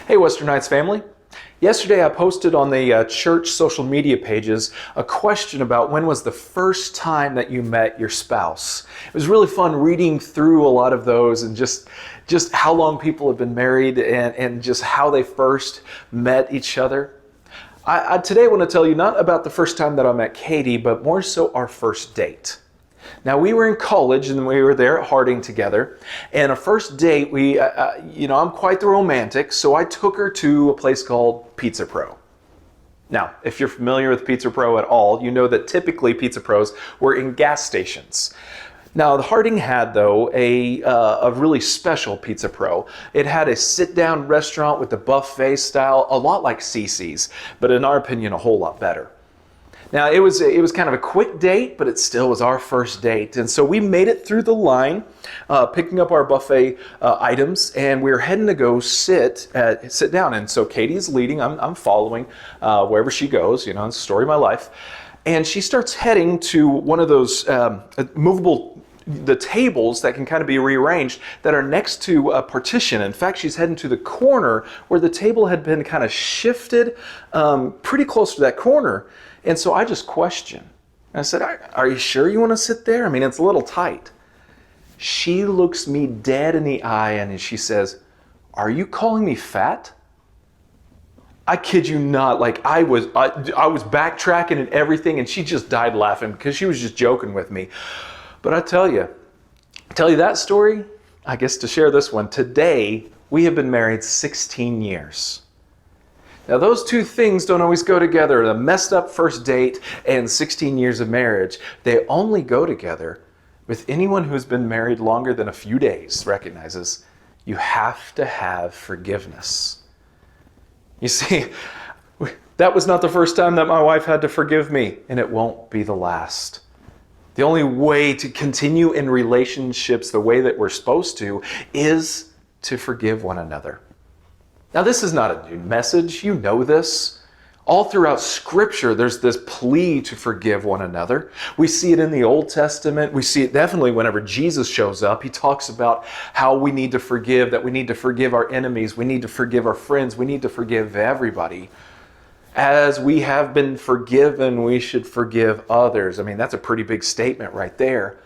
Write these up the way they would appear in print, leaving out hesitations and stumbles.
Hey, Western Heights family. Yesterday I posted on the church social media pages a question about when was the first time that you met your spouse. It was really fun reading through a lot of those and just how long people have been married and just how they first met each other. I today want to tell you not about the first time that I met Katie, but more so our first date. Now, we were in college and we were there at Harding together, and a first date, I'm quite the romantic, so I took her to a place called Pizza Pro. Now, if you're familiar with Pizza Pro at all, you know that typically Pizza Pros were in gas stations. Now, the Harding had, though, a really special Pizza Pro. It had a sit-down restaurant with a buffet style, a lot like Cece's, but in our opinion, a whole lot better. Now, it was kind of a quick date, but it still was our first date. And so we made it through the line, picking up our buffet items, and we were heading to go sit down. And so Katie's leading, I'm following wherever she goes, it's the story of my life. And she starts heading to one of those the tables that can kind of be rearranged that are next to a partition. In fact, she's heading to the corner where the table had been kind of shifted pretty close to that corner. And so I just questioned. I said, are you sure you want to sit there? I mean, it's a little tight. She looks me dead in the eye and she says, are you calling me fat? I kid you not, I was backtracking and everything, and she just died laughing because she was just joking with me. But I tell you that story, I guess to share this one, today we have been married 16 years. Now, those two things don't always go together. A messed up first date and 16 years of marriage. They only go together with anyone who's been married longer than a few days recognizes you have to have forgiveness. You see, that was not the first time that my wife had to forgive me, and it won't be the last. The only way to continue in relationships the way that we're supposed to is to forgive one another. Now, this is not a new message. You know this. All throughout Scripture, there's this plea to forgive one another. We see it in the Old Testament. We see it definitely whenever Jesus shows up. He talks about how we need to forgive, that we need to forgive our enemies. We need to forgive our friends. We need to forgive everybody. As we have been forgiven, we should forgive others. I mean, that's a pretty big statement right there.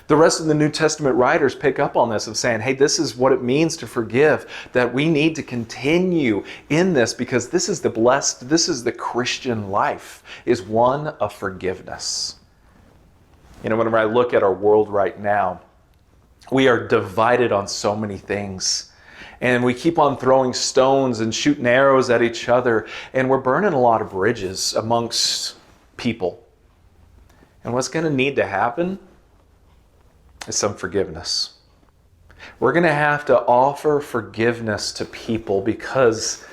The rest of the New Testament writers pick up on this of saying, hey, this is what it means to forgive, that we need to continue in this because this is the Christian life, is one of forgiveness. Whenever I look at our world right now, we are divided on so many things. And we keep on throwing stones and shooting arrows at each other, and we're burning a lot of bridges amongst people. And what's going to need to happen is some forgiveness. We're going to have to offer forgiveness to people because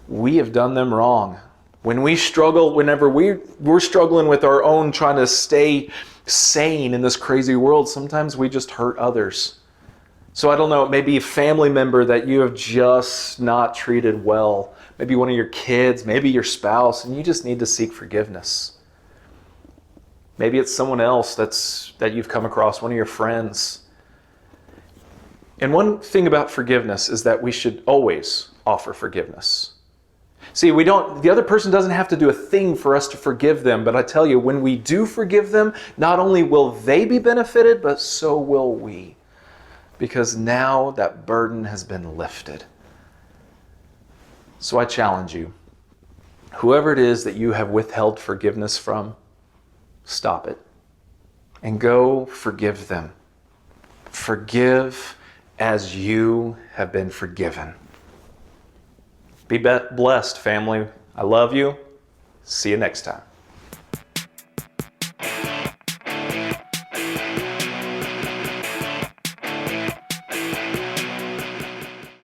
we have done them wrong. When we struggle, whenever we're struggling with our own trying to stay sane in this crazy world, sometimes we just hurt others. So I don't know, maybe a family member that you have just not treated well, maybe one of your kids, maybe your spouse, and you just need to seek forgiveness. Maybe it's someone else that you've come across, one of your friends. And one thing about forgiveness is that we should always offer forgiveness. See, the other person doesn't have to do a thing for us to forgive them, but I tell you, when we do forgive them, not only will they be benefited, but so will we. Because now that burden has been lifted. So I challenge you, whoever it is that you have withheld forgiveness from, stop it and go forgive them. Forgive as you have been forgiven. Be blessed, family. I love you. See you next time.